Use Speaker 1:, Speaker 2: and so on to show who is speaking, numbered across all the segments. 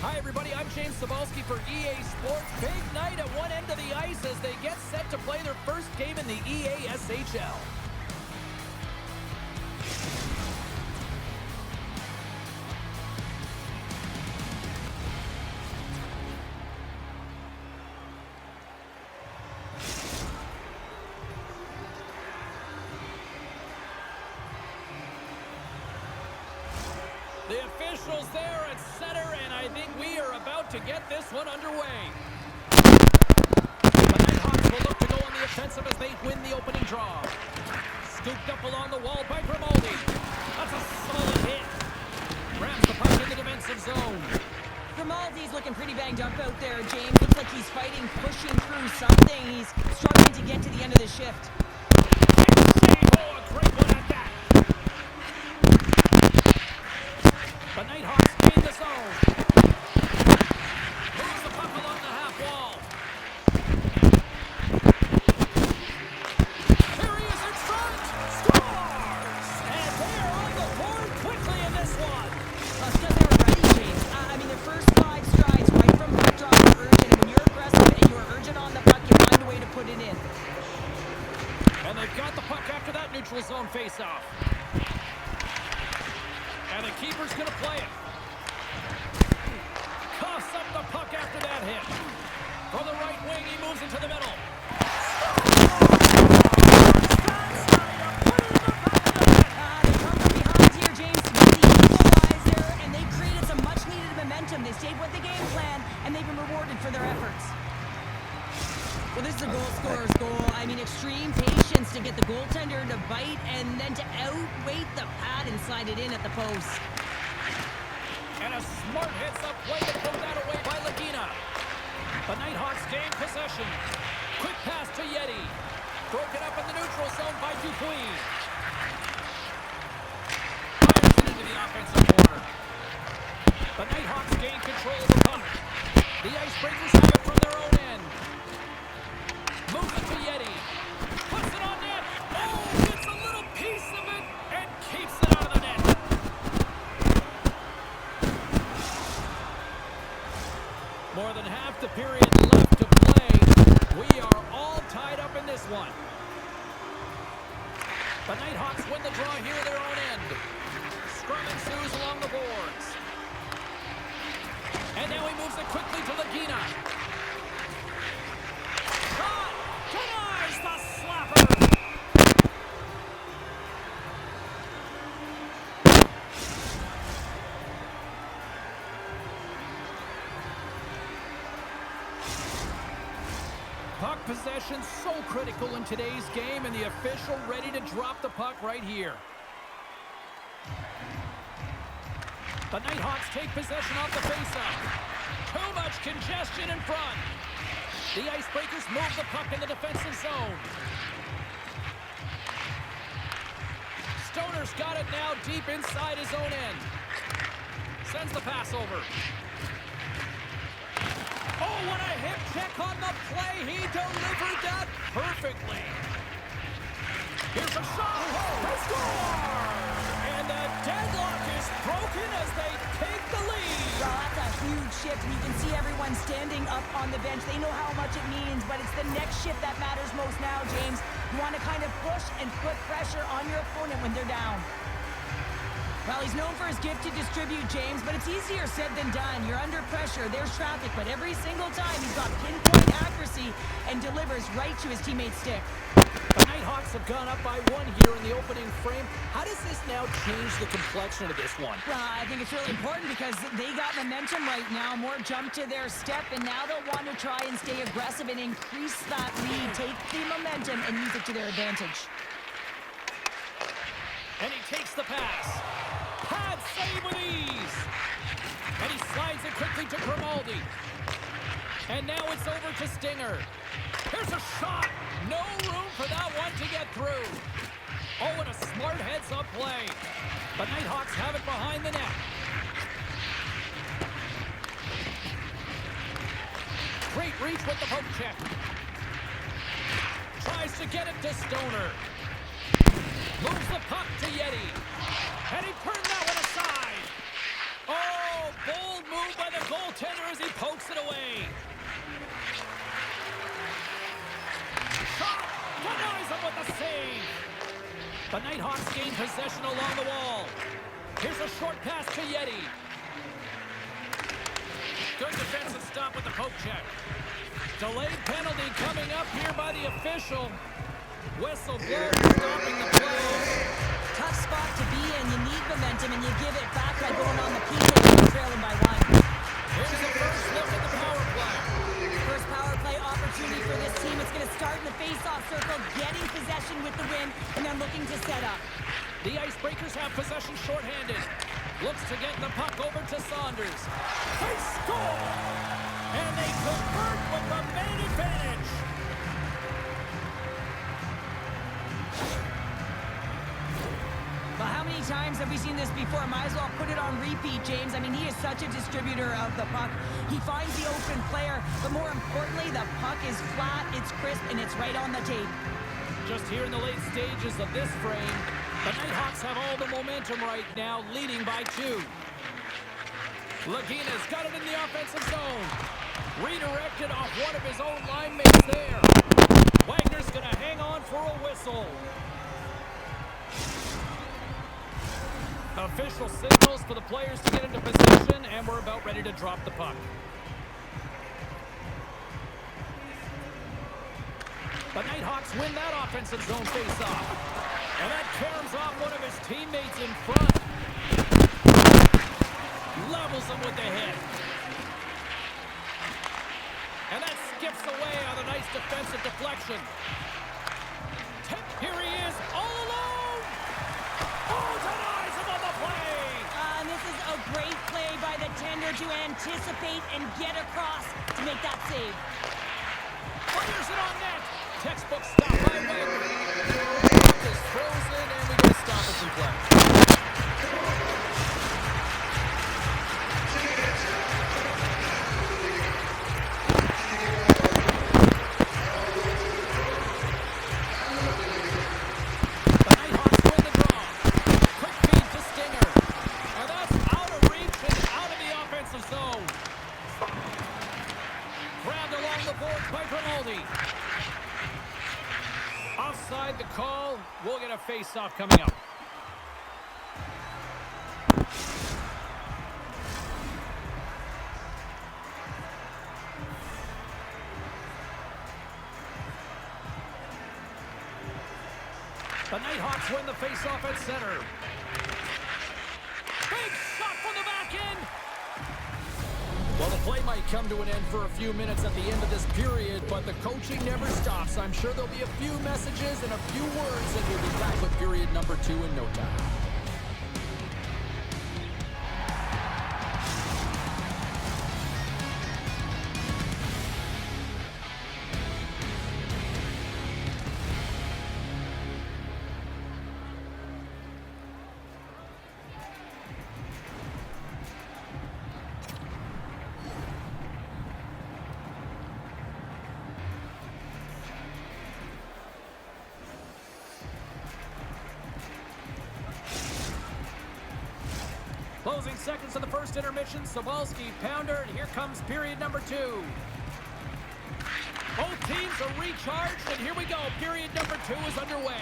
Speaker 1: Hi, everybody. I'm James Cebulski for EA Sports. Big night at one end of the ice as they get set to play their first game in the EASHL. The officials there at center, and I think we are about to get this one underway. The Nighthawks will look to go on the offensive as they win the opening draw. Scooped up along the wall by Grimaldi. That's a solid hit. Grabs the puck in the defensive zone.
Speaker 2: Grimaldi's looking pretty banged up out there, James. Looks like he's fighting, pushing through something. He's struggling to get to the end of the shift.
Speaker 1: Oh, a great one at that. The Nighthawks gain the zone. Moves the puck along the half wall. Here he is in front. Scores! And they are on the board quickly in this one.
Speaker 2: Because they were ready, James. I mean, the first 5 strides right from puck drop are urgent. And when you're aggressive and you're urgent on the puck, you find a way to put it in.
Speaker 1: And they've got the puck after that neutral zone faceoff. And the keeper's going to play it. Coughs up the puck after that hit. From the right wing, he moves into the middle.
Speaker 2: They come from behind here, James, to get the equalizer, and they created some much-needed momentum. They stayed with the game plan, and they've been rewarded for their efforts. Well, this is a goal scorer's goal. I mean, extreme patience to get the goaltender to bite and then to outweight the pad and slide it in at the post.
Speaker 1: And a smart heads-up play to put that away by Lagina. The Nighthawks gain possession. Quick pass to Yeti. Broken up in the neutral zone by Dupuis. Fires it into the offensive corner. The Nighthawks gain control of the puck. The Icebreakers have it from their own end. Moves it to Yeti. Puts it on net. Oh, gets a little piece of it and keeps it out of the net. More than half the period left to play. We are all tied up in this one. The Nighthawks win the draw here at their own end. Scrum ensues along the boards. And now he moves it quickly to Lagina. Shot! Denies the slapper! Puck possession so critical in today's game, and the official ready to drop the puck right here. The Nighthawks take possession off the faceoff. Too much congestion in front. The Icebreakers move the puck in the defensive zone. Stoner's got it now deep inside his own end. Sends the pass over. Oh, what a hip check on the play. He delivered that perfectly. Here's a shot. They score! And the deadlock is broken as they take the lead.
Speaker 2: Well, that's a huge shift, and you can see everyone standing up on the bench. They know how much it means, but it's the next shift that matters most now, James. You want to kind of push and put pressure on your opponent when they're down. Well, he's known for his gift to distribute, James, but it's easier said than done. You're under pressure, there's traffic, but every single time he's got pinpoint accuracy and delivers right to his teammate's stick.
Speaker 1: The Nighthawks have gone up by 1 here in the opening frame. How does this now change the complexion of this one?
Speaker 2: Well, I think it's really important because they got momentum right now, more jump to their step, and now they'll want to try and stay aggressive and increase that lead, take the momentum, and use it to their advantage.
Speaker 1: And he takes the pass. Pad save with ease. And he slides it quickly to Grimaldi. And now it's over to Stinger. Here's a shot. No room for that one to get through. Oh, and a smart heads-up play. The Nighthawks have it behind the net. Great reach with the poke check. Tries to get it to Stoner. Moves the puck to Yeti. And he turned that one aside. Oh, bold move by the goaltender. regain possession along the wall. Here's a short pass to Yeti. Good defensive stop with the poke check. Delayed penalty coming up here by the official. Whistle blows, stopping the play.
Speaker 2: Tough spot to be in. You need momentum, and you give it back by going on the PK when you're trailing by 1.
Speaker 1: Here's the first look at the power play.
Speaker 2: First power play opportunity for this team. It's going to start in the face-off circle, getting possession with the win, and then looking to set up.
Speaker 1: The Icebreakers have possession shorthanded. Looks to get the puck over to Saunders. They score! And they convert with the man advantage.
Speaker 2: Well, how many times have we seen this before? Might as well put it on repeat, James. I mean, he is such a distributor of the puck. He finds the open player, but more importantly, the puck is flat, it's crisp, and it's right on the tape.
Speaker 1: Just here in the late stages of this frame, the Nighthawks have all the momentum right now, leading by 2. Lagina's got it in the offensive zone. Redirected off one of his own line mates there. Wagner's going to hang on for a whistle. Official signals for the players to get into possession, and we're about ready to drop the puck. The Nighthawks win that offensive zone face-off. And that caroms off one of his teammates in front. Levels him with the hit. And that skips away on a nice defensive deflection. Here he is, all alone! Oh, denies him on the play!
Speaker 2: And this is a great play by the tender to anticipate and get across to make that save.
Speaker 1: Fires it on net. Textbook stop by Wagner. Puck is frozen, and we get a stoppage in play. The Nighthawks win the draw. Quick feed to Stinger. And that's out of reach and out of the offensive zone. Grabbed along the boards by Grimaldi. Offside the call. We'll get a face-off coming up. The Nighthawks win the face-off at center. Big shot from the back end. Well, the play might come to an end for a few minutes at the end of this period, but the coaching never stops. I'm sure there'll be a few messages and a few words, and we'll be back with period number 2 in no time. Closing seconds of the first intermission, Sobalski, pounder, and here comes period number 2. Both teams are recharged, and here we go. Period number 2 is underway.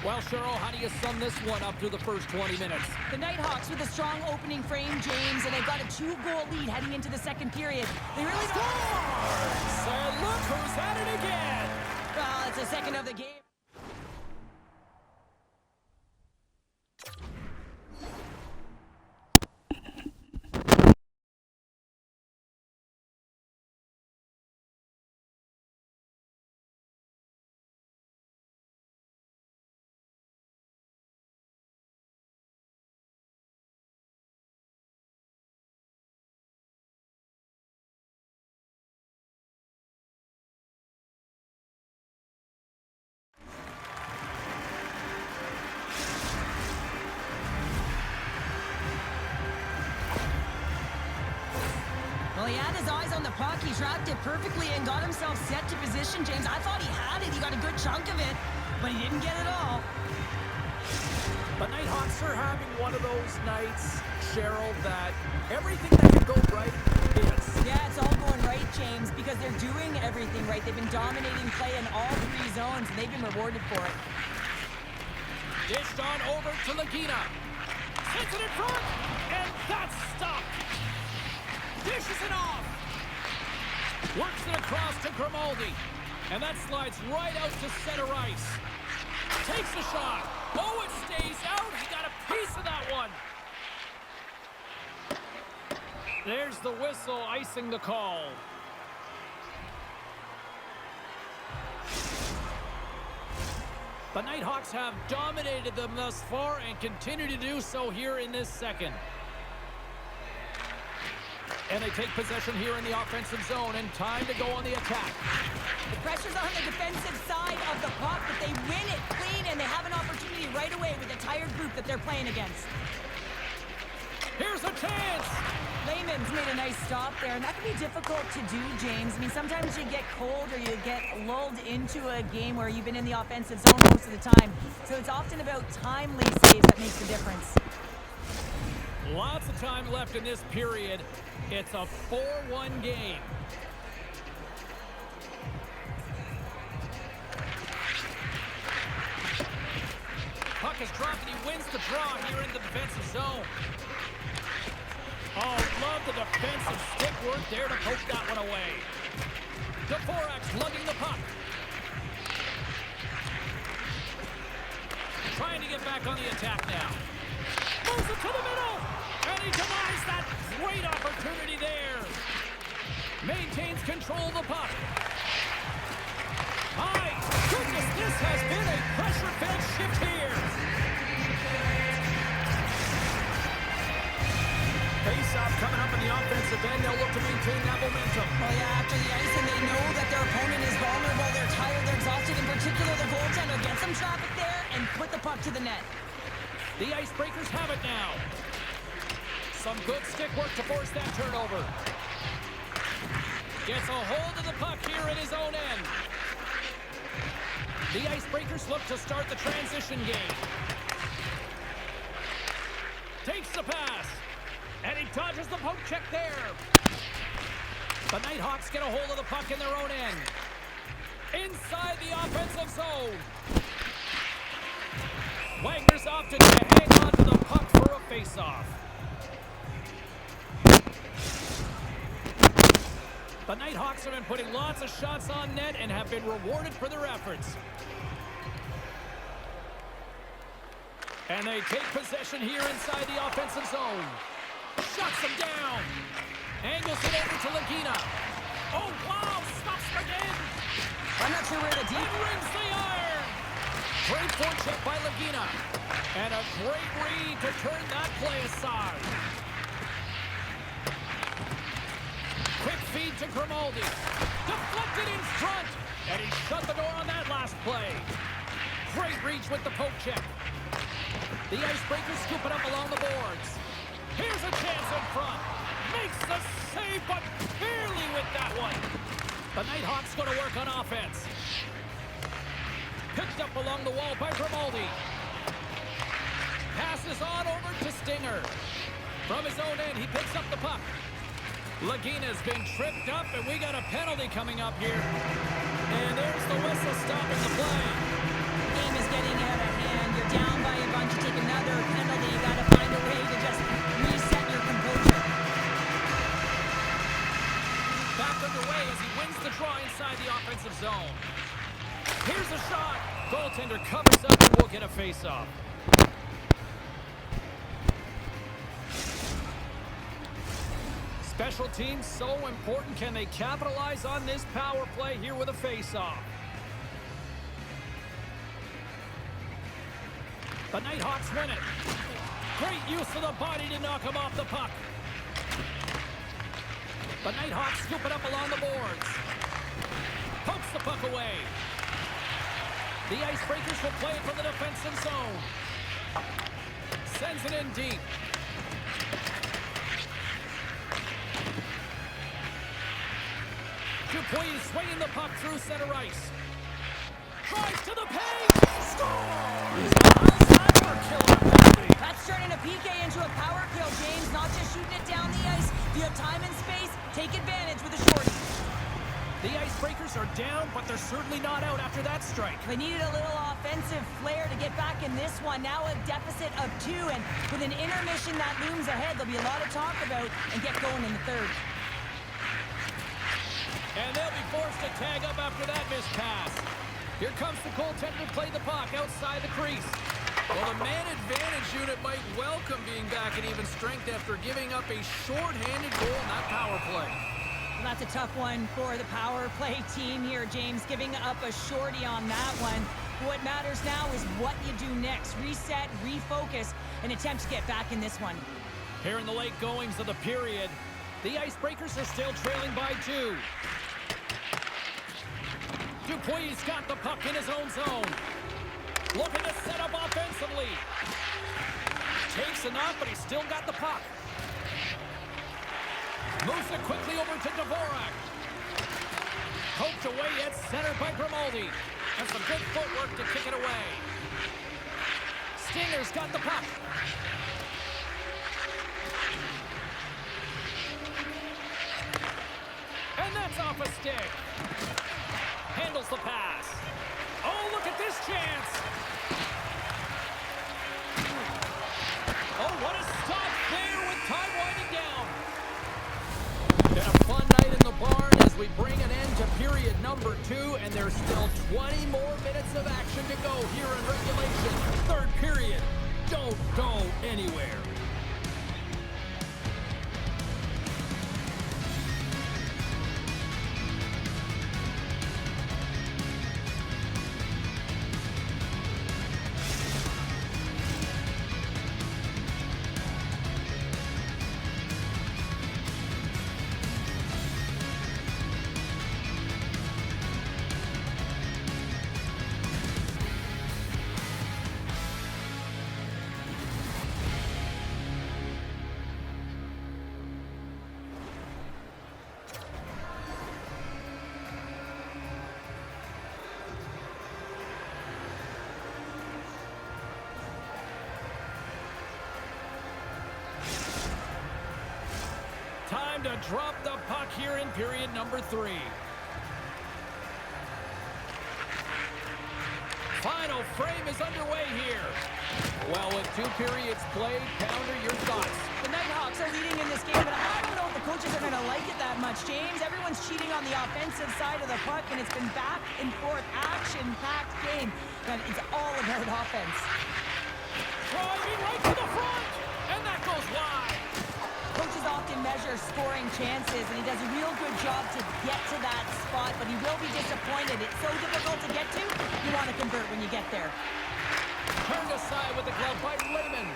Speaker 1: Well, Cheryl, how do you sum this one up through the first 20 minutes?
Speaker 2: The Nighthawks with a strong opening frame, James, and they've got a 2-goal lead heading into the second period. They really
Speaker 1: scores! And look who's at it again!
Speaker 2: Well, it's the second of the game. Well, he had his eyes on the puck. He tracked it perfectly and got himself set to position, James. I thought he had it. He got a good chunk of it, but he didn't get it all.
Speaker 1: The Nighthawks are having one of those nights, Cheryl, that everything that can go right is.
Speaker 2: Yeah, it's all going right, James, because they're doing everything right. They've been dominating play in all 3 zones, and they've been rewarded for it.
Speaker 1: Dished on over to Lagina. Sends it in front, and that's stopped. Dishes it off. Works it across to Grimaldi. And that slides right out to center ice. Takes a shot. Oh, it stays out. He got a piece of that one. There's the whistle, icing the call. The Nighthawks have dominated them thus far and continue to do so here in this second. And they take possession here in the offensive zone, and time to go on the attack.
Speaker 2: The pressure's on the defensive side of the puck, but they win it clean, and they have an opportunity right away with the tired group that they're playing against.
Speaker 1: Here's a chance!
Speaker 2: Lehman's made a nice stop there, and that can be difficult to do, James. I mean, sometimes you get cold or you get lulled into a game where you've been in the offensive zone most of the time. So it's often about timely saves that makes the difference.
Speaker 1: Lots of time left in this period. It's a 4-1 game. Puck is dropped and he wins the draw here in the defensive zone. Oh, love the defensive stick work there to poke that one away. Dvorak lugging the puck. Trying to get back on the attack now. Moves it to the middle, and he denies that great opportunity there. Maintains control of the puck. My goodness, this has been a pressure-filled shift here. Face-off coming up in the offensive end. They'll look to maintain that momentum.
Speaker 2: Well, yeah, after the ice, and they know that their opponent is vulnerable. They're tired, they're exhausted. In particular, the goaltender gets some traffic there and put the puck to the net.
Speaker 1: The Icebreakers have it now. Some good stick work to force that turnover. Gets a hold of the puck here at his own end. The Icebreakers look to start the transition game. Takes the pass. And he dodges the poke check there. The Nighthawks get a hold of the puck in their own end. Inside the offensive zone. Wagner's opted to hang on to the puck for a face-off. The Nighthawks have been putting lots of shots on net and have been rewarded for their efforts. And they take possession here inside the offensive zone. Shuts him down. Angles it over to Lagina. Oh, wow, stops again.
Speaker 2: I'm not sure where the deep...
Speaker 1: And rings the iron. Great forecheck by Lagina. And a great read to turn that play aside. Quick feed to Grimaldi. Deflected in front. And he shut the door on that last play. Great reach with the poke check. The Icebreakers scoop it up along the boards. Here's a chance in front. Makes the save, but barely with that one. The Nighthawks go to work on offense. Picked up along the wall by Grimaldi. Passes on over to Stinger. From his own end, he picks up the puck. Lagina's been tripped up, and we got a penalty coming up here. And there's the whistle stopping the play.
Speaker 2: The game is getting out of hand. You're down by a bunch. You take another penalty. You got to find a way to just reset your composure.
Speaker 1: Back underway as he wins the draw inside the offensive zone. Here's a shot. Goaltender covers up and will get a face-off. Special teams so important. Can they capitalize on this power play here with a face-off? The Nighthawks win it. Great use of the body to knock him off the puck. The Nighthawks scoop it up along the boards. Pokes the puck away. The Icebreakers will play it from the defensive zone. Sends it in deep. Dupuis swinging the puck through center ice. Drives to the paint. Scores! How's that for a killer penalty?
Speaker 2: That's turning a PK into a power kill, James. Not just shooting it down the ice. If you have time and space, take advantage with a shorty.
Speaker 1: The Icebreakers are down, but they're certainly not out after that strike.
Speaker 2: They needed a little offensive flair to get back in this one. Now a deficit of 2, and with an intermission that looms ahead, there'll be a lot of talk about and get going in the third.
Speaker 1: And they'll be forced to tag up after that missed pass. Here comes the goaltender to play the puck outside the crease.
Speaker 3: Well, the man advantage unit might welcome being back at even strength after giving up a short-handed goal in that power play.
Speaker 2: Well, that's a tough one for the power play team here, James, giving up a shorty on that one. What matters now is what you do next. Reset, refocus, and attempt to get back in this one.
Speaker 1: Here in the late goings of the period, the Icebreakers are still trailing by 2. Dupuy's got the puck in his own zone. Looking to set up offensively. Takes enough, but he's still got the puck. Moves it quickly over to Dvorak. Poked away at center by Grimaldi. Has some good footwork to kick it away. Stinger's got the puck. And that's off a stick. Handles the pass. Oh, look at this chance. Oh, what a stop there with time winding down. Been a fun night in the barn as we bring an end to period number 2, and there's still 20 more minutes of action to go here in regulation. Third period. Don't go anywhere. Time to drop the puck here in period number 3. Final frame is underway here. Well, with 2 periods played, Pounder, your thoughts?
Speaker 2: The Nighthawks are leading in this game, but I don't know if the coaches are going to like it that much, James. Everyone's cheating on the offensive side of the puck, and it's been back and forth, action-packed game. And it's all about offense.
Speaker 1: Driving right to the front, and that goes wide.
Speaker 2: Coaches often measure scoring chances, and he does a real good job to get to that spot, but he will be disappointed. It's so difficult to get to, you want to convert when you get there.
Speaker 1: Turned aside with the glove by Lehman.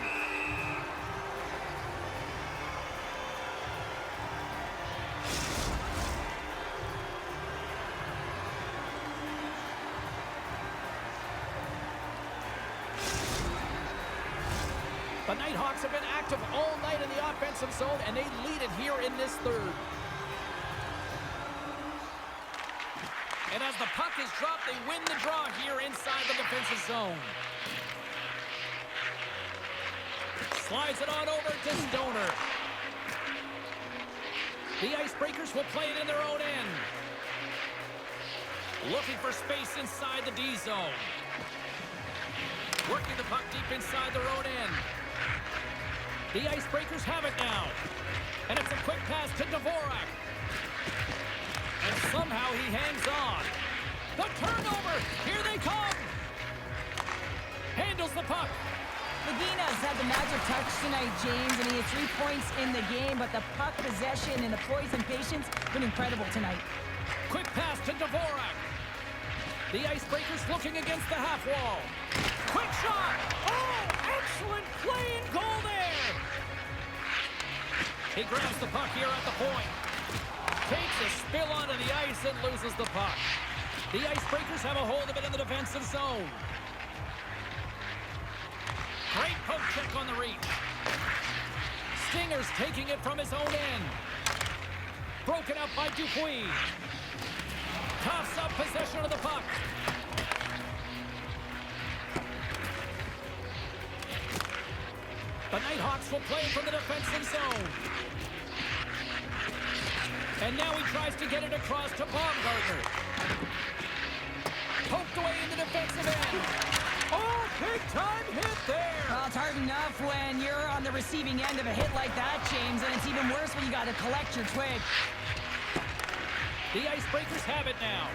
Speaker 1: The Nighthawks have been active all night in the offensive zone, and they lead it here in this third. And as the puck is dropped, they win the draw here inside the defensive zone. Slides it on over to Stoner. The Icebreakers will play it in their own end. Looking for space inside the D zone. Working the puck deep inside their own end. The Icebreakers have it now. And it's a quick pass to Dvorak. And somehow he hangs on. The turnover! Here they come! Handles the puck.
Speaker 2: Lagina's had the magic touch tonight, James, and he had 3 points in the game, but the puck possession and the poise and patience been incredible tonight.
Speaker 1: Quick pass to Dvorak. The Icebreakers looking against the half wall. Quick shot! Oh, excellent play and goal there! He grabs the puck here at the point. Takes a spill onto the ice and loses the puck. The Icebreakers have a hold of it in the defensive zone. Great poke check on the reach. Stinger's taking it from his own end. Broken up by Dupuis. Coughs up possession of the puck. The Nighthawks will play from the defensive zone. And now he tries to get it across to Baumgartner. Poked away in the defensive end. Oh, big time hit there.
Speaker 2: Well, it's hard enough when you're on the receiving end of a hit like that, James, and it's even worse when you got to collect your twig.
Speaker 1: The Icebreakers have it now.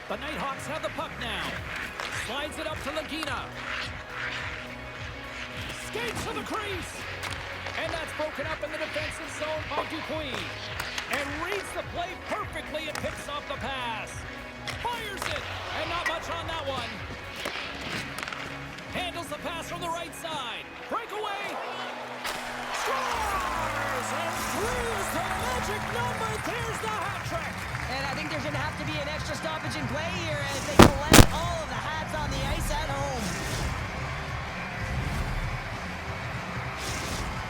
Speaker 1: The Nighthawks have the puck now. Slides it up to Lagina. Skates to the crease. And that's broken up in the defensive zone by Dupuis. And reads the play perfectly and picks off the pass. Fires it. And not much on that one. Handles the pass from the right side. Breakaway. Scores! And 3 is the magic number. There's the hat trick.
Speaker 2: And I think there's going to have to be an extra stoppage in play here as they collect all of the hats on the ice at home.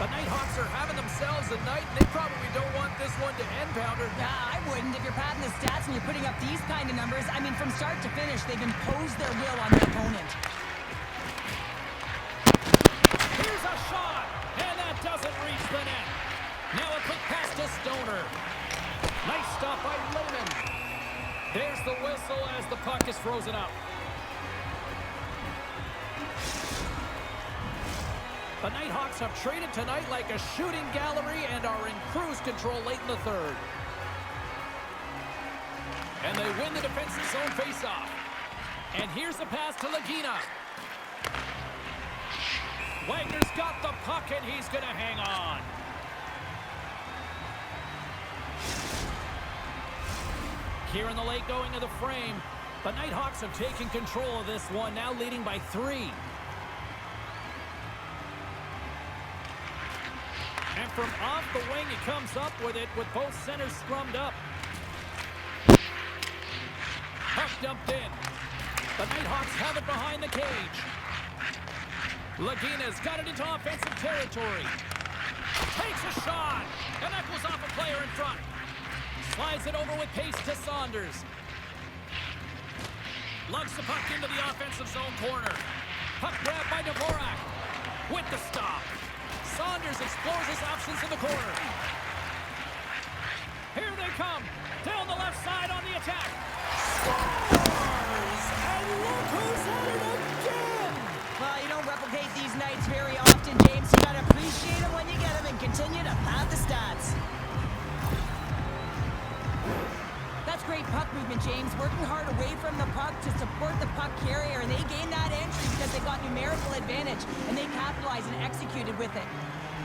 Speaker 3: The Nighthawks are having themselves a night, and they probably don't want this one to end, Pounder.
Speaker 2: I wouldn't. If you're padding the stats and you're putting up these kind of numbers, I mean, from start to finish, they've imposed their will on their opponent.
Speaker 1: Here's a shot, and that doesn't reach the net. Now a quick pass to Stoner. Nice stop by Lehman. There's the whistle as the puck is frozen up. The Nighthawks have traded tonight like a shooting gallery and are in cruise control late in the third. And they win the defensive zone faceoff. And here's the pass to Lagina. Wagner's got the puck and he's going to hang on. Here in the late going to the frame. The Nighthawks have taken control of this one, now leading by 3. And from off the wing, he comes up with it with both centers scrummed up. Puck dumped in. The Nighthawks have it behind the cage. Lagina's got it into offensive territory. Takes a shot, and that goes off a player in front. Slides it over with pace to Saunders. Lugs the puck into the offensive zone corner. Puck grabbed by Dvorak. With the stop. Saunders explores his options in the corner. Here they come. Down the left side on the attack. Scores! And look who's at it again!
Speaker 2: Well, you don't replicate these nights very often, James. You got to appreciate them when you get them and continue to pad the stats. That's great puck movement, James. Working hard away from the puck to support the puck carrier, and they gained that entry because they got numerical advantage, and they capitalized and executed with it.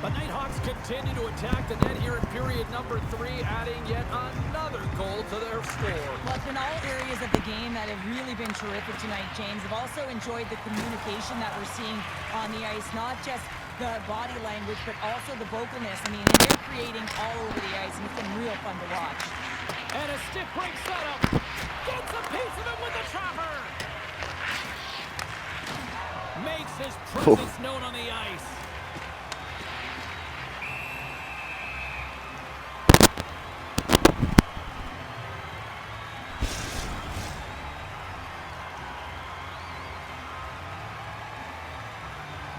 Speaker 1: The Nighthawks continue to attack the net here in period number 3, adding yet another goal to their score.
Speaker 2: Well, it's been all areas of the game that have really been terrific tonight, James. I've also enjoyed the communication that we're seeing on the ice, not just the body language, but also the vocalness. I mean, and they're creating all over the ice, and it's been real fun to watch.
Speaker 1: And a stiff break setup. Gets a piece of it with the trapper. Makes his presence known on the ice.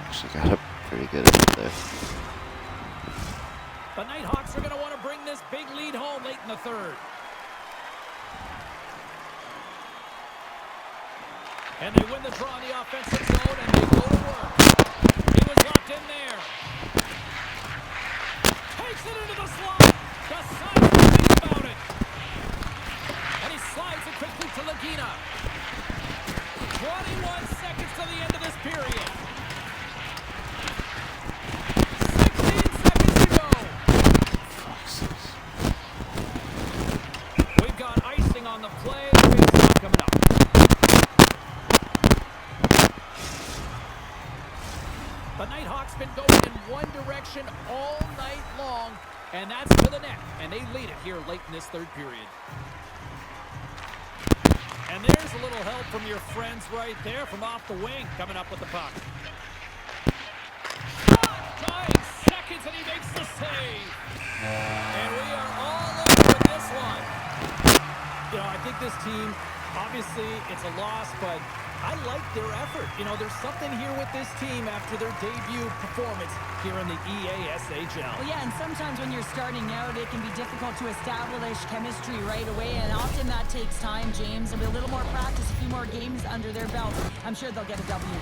Speaker 4: Actually got up pretty good up there.
Speaker 1: The Nighthawks are going to want to bring this big lead home late in the third. And they win the draw in the offensive zone, and they go to work. He was locked in there. Takes it into the slot. Decides to think about it. And he slides it quickly to Lagina. 21 seconds to the end of this period. 16 seconds to go. We've got icing on the play. The faceoff coming up. The Nighthawks been going in one direction all night long, and that's to the net. And they lead it here late in this third period. And there's a little help from your friends right there from off the wing, coming up with the puck. Shot, dying seconds, and he makes the save. And we are all over with this one. You know, I think this team, obviously it's a loss, but I like their effort. You know, there's something here with this team after their debut performance here in the EASHL.
Speaker 2: Well, yeah, and sometimes when you're starting out, it can be difficult to establish chemistry right away, and often that takes time, James. And with a little more practice, a few more games under their belt, I'm sure they'll get a W.